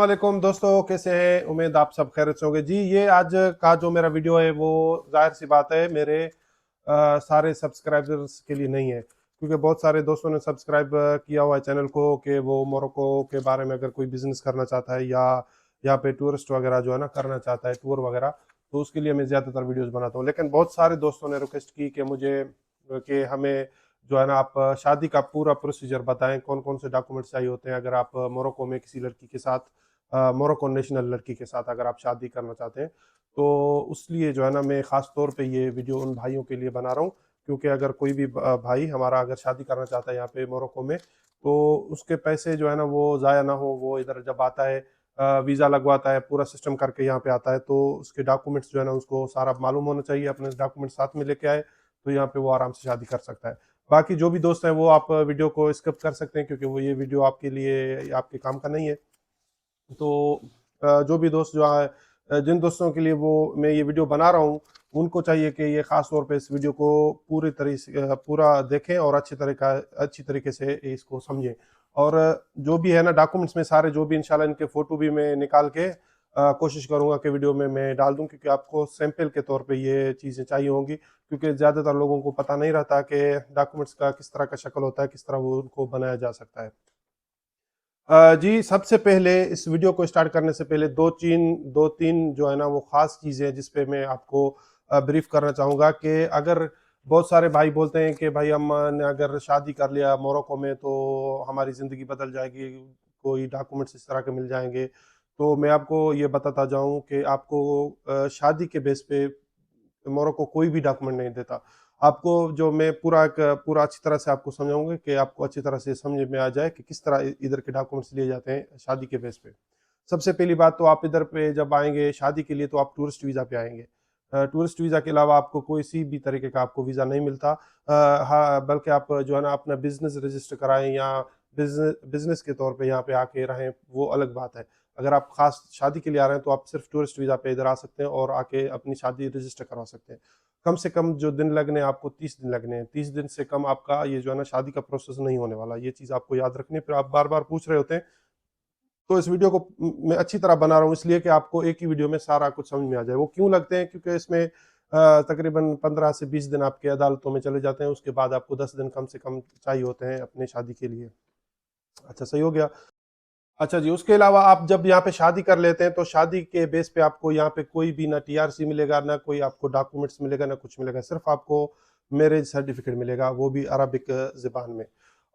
वालेकुम दोस्तों, कैसे हैं? उम्मीद आप सब खैरियत से होंगे जी। ये आज का जो मेरा वीडियो है वो जाहिर सी बात है मेरे सारे सब्सक्राइबर्स के लिए नहीं है, क्योंकि बहुत सारे दोस्तों ने सब्सक्राइब किया हुआ है चैनल को कि वो मोरक्को के बारे में अगर कोई बिजनेस करना चाहता है या यहाँ पे टूरिस्ट वगैरह जो है ना करना चाहता है टूर वगैरह, तो उसके लिए मैं ज़्यादातर वीडियोस बनाता हूँ। लेकिन बहुत सारे दोस्तों ने रिक्वेस्ट की कि मुझे कि हमें जो है ना आप शादी का पूरा प्रोसीजर बताएं, कौन कौन से डॉक्यूमेंट्स चाहिए होते हैं अगर आप मोरक्को में किसी लड़की के साथ, मोरक्को नेशनल लड़की के साथ अगर आप शादी करना चाहते हैं। तो उसलिए जो है ना मैं ख़ास तौर पे ये वीडियो उन भाइयों के लिए बना रहा हूँ, क्योंकि अगर कोई भी भाई हमारा अगर शादी करना चाहता है यहाँ पे मोरक्को में, तो उसके पैसे जो है ना वो ज़ाया ना हो। वो इधर जब आता है, वीज़ा लगवाता है, पूरा सिस्टम करके यहाँ पे आता है, तो उसके डॉक्यूमेंट्स जो है ना उसको सारा मालूम होना चाहिए। अपने डॉक्यूमेंट्स साथ में लेके आए तो यहाँ पे वो आराम से शादी कर सकता है। बाकी जो भी दोस्त हैं वो आप वीडियो को स्किप कर सकते हैं, क्योंकि वो ये वीडियो आपके लिए आपके काम का नहीं है। तो जो भी दोस्त जो है, जिन दोस्तों के लिए वो मैं ये वीडियो बना रहा हूँ, उनको चाहिए कि ये ख़ास तौर पे इस वीडियो को पूरी तरह से पूरा देखें और अच्छी तरीके से इसको समझें। और जो भी है ना डॉक्यूमेंट्स में सारे जो भी इंशाल्लाह इनके फ़ोटो भी मैं निकाल के कोशिश करूँगा कि वीडियो में मैं डाल दूँ, क्योंकि आपको सैंपल के तौर पे ये चीज़ें चाहिए होंगी, क्योंकि ज़्यादातर लोगों को पता नहीं रहता कि डॉक्यूमेंट्स का किस तरह का शक्ल होता है, किस तरह वो उनको बनाया जा सकता है। जी, सबसे पहले इस वीडियो को स्टार्ट करने से पहले 2-3 जो है ना वो ख़ास चीज़ें हैं जिस पे मैं आपको ब्रीफ़ करना चाहूँगा कि अगर बहुत सारे भाई बोलते हैं कि भाई हमने अगर शादी कर लिया मोरक्को में तो हमारी ज़िंदगी बदल जाएगी, कोई डॉक्यूमेंट्स इस तरह के मिल जाएँगे। तो मैं आपको ये बताता जाऊँ कि आपको शादी के बेस पे मोरक्को कोई भी डॉक्यूमेंट नहीं देता। आपको जो मैं पूरा अच्छी तरह से आपको समझाऊँगा कि आपको अच्छी तरह से समझ में आ जाए कि किस तरह इधर के डॉक्यूमेंट्स लिए जाते हैं शादी के बेस पे। सबसे पहली बात तो आप इधर पे जब आएँगे शादी के लिए तो आप टूरिस्ट वीज़ा पे आएँगे। टूरिस्ट वीज़ा के अलावा आपको कोई सी भी तरीके का आपको वीज़ा नहीं मिलता। हाँ, बल्कि आप जो है ना अपना बिज़नेस रजिस्टर कराएँ या बिज़नेस के तौर पे यहाँ पे आके रहें, वो अलग बात है। अगर आप ख़ास शादी के लिए आ रहे हैं तो आप सिर्फ टूरिस्ट वीज़ा पे इधर आ सकते हैं और आके अपनी शादी रजिस्टर करवा सकते हैं। कम से कम जो दिन लगने हैं आपको 30 दिन लगने हैं। 30 दिन से कम आपका ये जो है ना शादी का प्रोसेस नहीं होने वाला। ये चीज़ आपको याद रखनी है। फिर आप बार-बार पूछ रहे होते हैं, तो इस वीडियो को मैं अच्छी तरह बना रहा हूँ इसलिए कि आपको एक ही वीडियो में सारा कुछ समझ में आ जाए। वो क्यों लगते हैं? क्योंकि इसमें तकरीबन 15 से 20 दिन आपके अदालतों में चले जाते हैं। उसके बाद आपको 10 दिन कम से कम चाहिए होते हैं अपनी शादी के लिए। अच्छा, सही हो गया। अच्छा जी, उसके अलावा आप जब यहाँ पे शादी कर लेते हैं तो शादी के बेस पे आपको यहाँ पे कोई भी ना टीआरसी मिलेगा, ना कोई आपको डॉक्यूमेंट्स मिलेगा, ना कुछ मिलेगा। सिर्फ आपको मैरिज सर्टिफिकेट मिलेगा, वो भी अरबिक ज़ुबान में।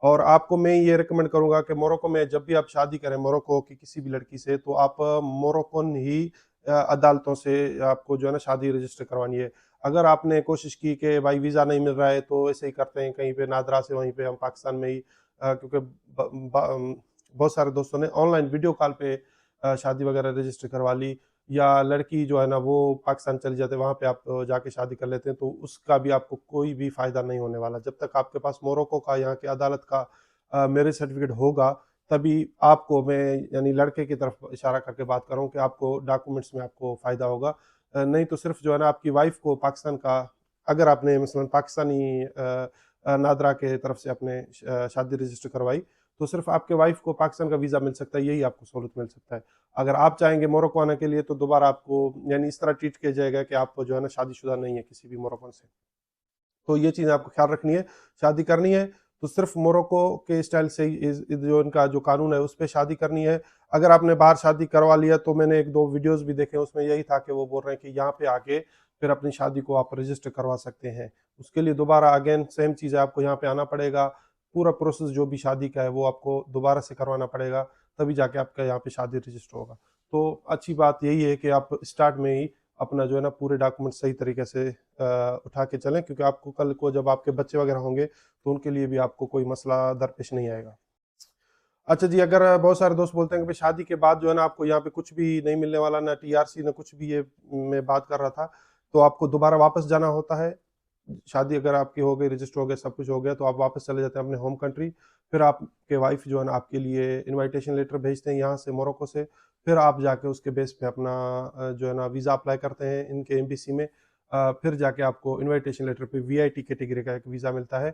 और आपको मैं ये रिकमेंड करूँगा कि मोरक्को में जब भी आप शादी करें मोरक्को की किसी भी लड़की से, तो आप मोरक्कन ही अदालतों से आपको जो है ना शादी रजिस्टर करवानी है। अगर आपने कोशिश की कि भाई वीज़ा नहीं मिल रहा है तो ऐसे ही करते हैं कहीं पे नादरा से वहीं पे हम पाकिस्तान में ही, क्योंकि बहुत सारे दोस्तों ने ऑनलाइन वीडियो कॉल पे शादी वगैरह रजिस्टर करवा ली, या लड़की जो है ना वो पाकिस्तान चली जाती है, वहाँ पे आप जाके शादी कर लेते हैं, तो उसका भी आपको कोई भी फ़ायदा नहीं होने वाला। जब तक आपके पास मोरक्को का यहाँ की अदालत का मैरिज सर्टिफिकेट होगा, तभी आपको मैं यानी लड़के की तरफ इशारा करके बात कर रहा हूँ कि आपको डॉक्यूमेंट्स में आपको फ़ायदा होगा। नहीं तो सिर्फ़ जो है ना आपकी वाइफ़ को पाकिस्तान का, अगर आपने मसलन पाकिस्तानी नादरा के तरफ से आपने शादी रजिस्टर करवाई, तो सिर्फ आपके वाइफ को पाकिस्तान का वीज़ा मिल सकता है, यही आपको सहूलत मिल सकता है। अगर आप चाहेंगे मोरक्को आने के लिए तो दोबारा आपको यानी इस तरह ट्रीट किया जाएगा कि आप जो है ना शादीशुदा नहीं है किसी भी मोरक्कन से। तो ये चीज़ आपको ख्याल रखनी है। शादी करनी है तो सिर्फ मोरक्को के स्टाइल से ही जो इनका जो कानून है उस पे शादी करनी है। अगर आपने बाहर शादी करवा लिया, तो मैंने 1-2 वीडियोज़ भी देखे, उसमें यही था कि वो बोल रहे हैं कि यहाँ पे आके फिर अपनी शादी को आप रजिस्टर करवा सकते हैं। उसके लिए दोबारा अगेन सेम चीज़ है, आपको यहाँ पे आना पड़ेगा। पूरा प्रोसेस जो भी शादी का है वो आपको दोबारा से करवाना पड़ेगा, तभी जाके आपका यहाँ पे शादी रजिस्टर होगा। तो अच्छी बात यही है कि आप स्टार्ट में ही अपना जो है ना पूरे डॉक्यूमेंट सही तरीके से उठा के चलें, क्योंकि आपको कल को जब आपके बच्चे वगैरह होंगे तो उनके लिए भी आपको कोई मसला दरपेश नहीं आएगा। अच्छा जी, अगर बहुत सारे दोस्त बोलते हैं कि भाई शादी के बाद जो है ना आपको यहाँ पे कुछ भी नहीं मिलने वाला, ना टीआरसी ना कुछ भी, ये मैं बात कर रहा था, तो आपको दोबारा वापस जाना होता है। शादी अगर आपकी हो गई, रजिस्टर हो गया, सब कुछ हो गया, तो आप वापस चले जाते हैं अपने होम कंट्री। फिर आपके वाइफ जो है ना आपके लिए इनविटेशन लेटर भेजते हैं यहाँ से मोरक्को से। फिर आप जाके उसके बेस पे अपना जो है ना वीज़ा अप्लाई करते हैं इनके एम्बेसी में। फिर जाके आपको इनविटेशन लेटर पे वीआईटी कैटेगरी का एक वीज़ा मिलता है।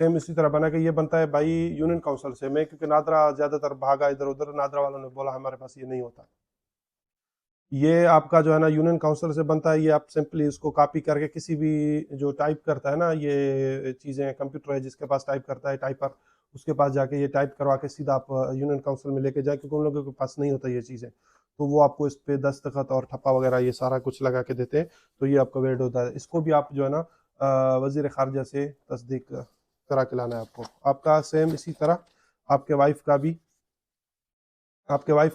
सेम इसी तरह बना के ये बनता है भाई यूनियन काउंसिल से। मैं क्योंकि नादरा ज़्यादातर भागा इधर उधर, नादरा वालों ने बोला हमारे पास ये नहीं होता। ये आपका जो है ना यूनियन काउंसिल से बनता है। ये आप सिंपली इसको कॉपी करके किसी भी जो टाइप करता है ना ये चीज़ें, कंप्यूटर है जिसके पास टाइप करता है टाइपर, उसके पास जाके ये टाइप करवा के सीधा आप यूनियन काउंसिल में लेके जाए, क्योंकि उन लोगों के पास नहीं होता ये चीज़ें। तो वो आपको इस पे दस्तखत और ठप्पा वगैरह ये सारा कुछ लगा के देते हैं। तो ये आपका वेट होता है। इसको भी आप जो है ना वज़ीर ख़ारजा से तस्दीक करा के लाना है आपको। आपका सेम इसी तरह आपके वाइफ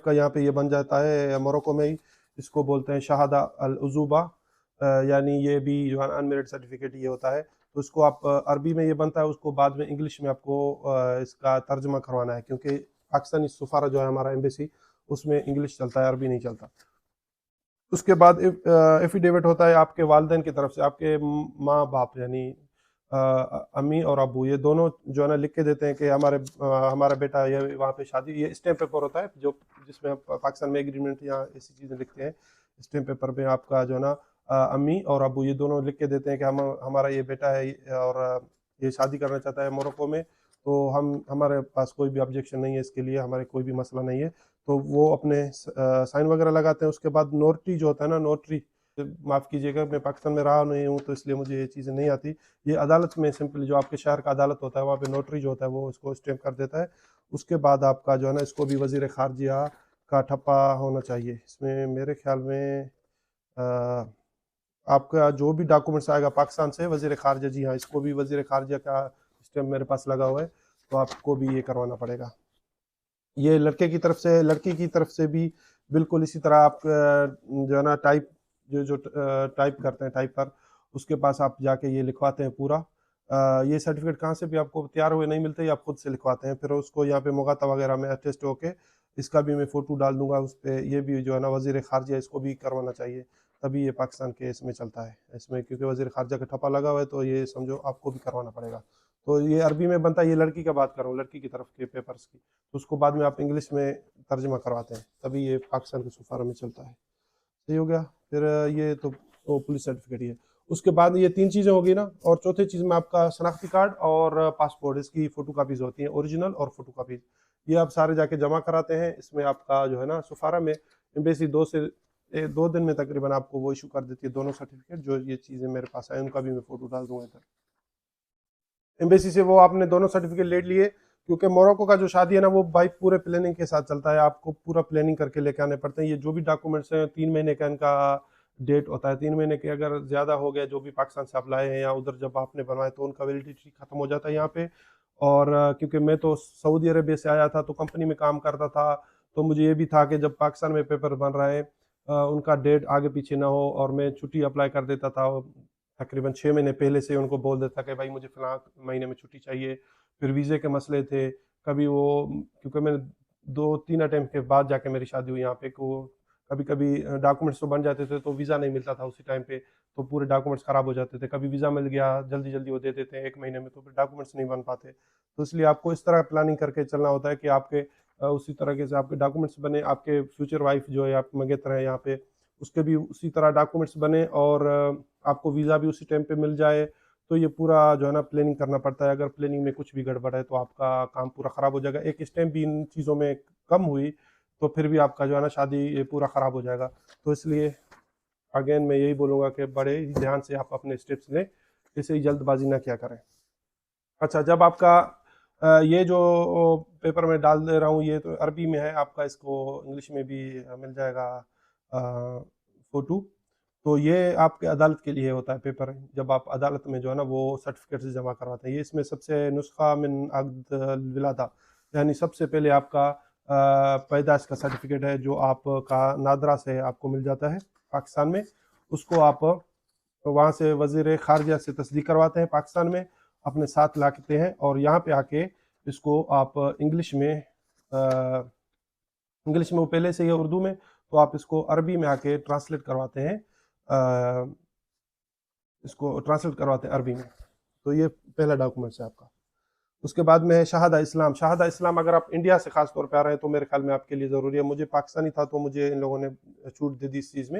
का यहाँ पे ये बन जाता है मोरक्को में ही। इसको बोलते हैं शहादा अल उजूबा, यानी ये भी जो है अनमेरिड सर्टिफिकेट ये होता है। तो इसको आप अरबी में ये बनता है, उसको बाद में इंग्लिश में आपको इसका तर्जमा करवाना है, क्योंकि पाकिस्तानी सफारा जो है हमारा एम्बेसी, उसमें इंग्लिश चलता है, अरबी नहीं चलता। उसके बाद एफिडेविट होता है आपके वालिदैन की तरफ से, आपके माँ बाप यानी अम्मी और अब्बू, ये दोनों जो है ना लिख के देते हैं कि हमारा बेटा ये वहाँ पे शादी, ये स्टैम्प पेपर होता है जो जिसमें पाकिस्तान में एग्रीमेंट या ऐसी चीज़ें लिखते हैं। स्टैम्प पेपर में आपका जो है ना अम्मी और अब्बू ये दोनों लिख के देते हैं कि हमारा ये बेटा है और ये शादी करना चाहता है मोरक्को में। तो हमारे पास कोई भी ऑब्जेक्शन नहीं है इसके लिए, हमारे कोई भी मसला नहीं है। तो वो अपने साइन वगैरह लगाते हैं। उसके बाद नोटरी जो होता है ना, नोटरी, माफ़ कीजिएगा मैं पाकिस्तान में रहा नहीं हूँ तो इसलिए मुझे ये चीज़ें नहीं आती। ये अदालत में सिंपली जो आपके शहर का अदालत होता है वहाँ पे नोटरी जो होता है वो इसको स्टैम्प कर देता है। उसके बाद आपका जो है ना इसको भी वज़ीर ख़ारजिया का ठप्पा होना चाहिए। इसमें मेरे ख्याल में आपका जो भी डॉक्यूमेंट्स आएगा पाकिस्तान से वज़ीर ख़ारजा, जी हाँ, इसको भी वज़ीर ख़ारजा का स्टैम्प मेरे पास लगा हुआ है, तो आपको भी ये करवाना पड़ेगा। ये लड़की की तरफ से भी बिल्कुल इसी तरह आप जो है ना टाइप जो टाइप करते हैं टाइपर, उसके पास आप जाके ये लिखवाते हैं पूरा। ये सर्टिफिकेट कहाँ से भी आपको तैयार हुए नहीं मिलते, ये आप खुद से लिखवाते हैं। फिर उसको यहाँ पे मुगाता वगैरह में अटेस्ट होके, इसका भी मैं फ़ोटो डाल दूंगा उस पर। ये भी जो है ना वज़ीर ख़ारजा इसको भी करवाना चाहिए, तभी ये पाकिस्तान के इसमें चलता है। इसमें क्योंकि वज़ीर ख़ारजा का ठप्पा लगा हुआ है तो ये समझो आपको भी करवाना पड़ेगा। तो ये अरबी में बनता है। ये लड़की का बात कर रहा हूँ, लड़की की तरफ के पेपर्स की। तो उसको बाद में आप इंग्लिश में तर्जमा करवाते हैं, तभी ये पाकिस्तान के सफारा में चलता है। सही हो गया। फिर ये तो पुलिस सर्टिफिकेट ही है। उसके बाद ये 3 चीज़ें होगी ना, और चौथी चीज़ में आपका शनाख्ती कार्ड और पासपोर्ट, इसकी फ़ोटो कापीज़ होती हैं, ओरिजिनल और फ़ोटो कापीज़। ये आप सारे जाके जमा कराते हैं। इसमें आपका जो है ना सफारा में एम्बेसी 2 दिन में तकरीबन आपको वो इशू कर देती है दोनों सर्टिफिकेट। जो ये चीज़ें मेरे पास आए उनका भी मैं फ़ोटो डाल दूंगा इधर। एम्बेसी से वो आपने दोनों सर्टिफिकेट ले लिए, क्योंकि मोरक्को का जो शादी है ना वो भाई पूरे प्लानिंग के साथ चलता है। आपको पूरा प्लानिंग करके लेके आने पड़ते हैं। ये जो भी डॉक्यूमेंट्स हैं 3 महीने का इनका डेट होता है। 3 महीने के अगर ज़्यादा हो गया, जो भी पाकिस्तान से आप लाए हैं या उधर जब आपने बनवाए, तो उनका वैलिडिटी खत्म हो जाता है यहाँ पे। और क्योंकि मैं तो सऊदी अरबिया से आया था तो कंपनी में काम करता था, तो मुझे ये भी था कि जब पाकिस्तान में पेपर बन रहा है उनका डेट आगे पीछे ना हो, और मैं छुट्टी अप्लाई कर देता था तकरीबन 6 महीने पहले से। उनको बोल देता कि भाई मुझे फ़लाँ महीने में छुट्टी चाहिए। फिर वीज़े के मसले थे, कभी वो, क्योंकि मैंने 2-3 अटेम्प्ट के बाद जाके मेरी शादी हुई यहाँ पे, को कभी-कभी डॉक्यूमेंट्स तो बन जाते थे तो वीज़ा नहीं मिलता था उसी टाइम पे, तो पूरे डॉक्यूमेंट्स ख़राब हो जाते थे। कभी वीज़ा मिल गया जल्दी-जल्दी वो दे देते हैं 1 महीने में, तो फिर डॉक्यूमेंट्स नहीं बन पाते। तो इसलिए आपको इस तरह प्लानिंग करके चलना होता है कि आपके उसी तरीके से आपके डॉक्यूमेंट्स बने, आपके फ्यूचर वाइफ जो है आप मंगेतर हैं यहाँ पे, उसके भी उसी तरह डॉक्यूमेंट्स बने, और आपको वीज़ा भी उसी टाइम पे मिल जाए। तो ये पूरा जो है ना प्लानिंग करना पड़ता है। अगर प्लानिंग में कुछ भी गड़बड़ है तो आपका काम पूरा ख़राब हो जाएगा। एक स्टेप भी इन चीज़ों में कम हुई तो फिर भी आपका जो है ना शादी ये पूरा ख़राब हो जाएगा। तो इसलिए अगेन मैं यही बोलूँगा कि बड़े ही ध्यान से आप अपने स्टेप्स लें, इसे ही जल्दबाजी ना किया करें। अच्छा, जब आपका ये जो पेपर में डाल दे रहा हूँ ये तो अरबी में है, आपका इसको इंग्लिश में भी मिल जाएगा फ़ोटो। तो ये आपके अदालत के लिए होता है पेपर, जब आप अदालत में जो है ना वो सर्टिफिकेट से जमा करवाते हैं। ये इसमें सबसे नुस्खा मिन अक़्द विलादा, यानी सबसे पहले आपका पैदाइश का सर्टिफिकेट है जो आपका नादरा से आपको मिल जाता है पाकिस्तान में। उसको आप वहाँ से वज़ीर ख़ारजा से तस्दीक करवाते हैं पाकिस्तान में, अपने साथ लाते हैं, और यहाँ पे आके इसको आप इंग्लिश में वो पहले से ही है उर्दू में, तो आप इसको अरबी में आके ट्रांसलेट करवाते हैं, इसको ट्रांसलेट करवाते हैं अरबी में। तो ये पहला डॉक्यूमेंट्स है आपका। उसके बाद में है शहादा इस्लाम। शहादा इस्लाम अगर आप इंडिया से खास तौर पे आ रहे हैं तो मेरे ख्याल में आपके लिए ज़रूरी है। मुझे पाकिस्तानी था तो मुझे इन लोगों ने छूट दे दी इस चीज़ में।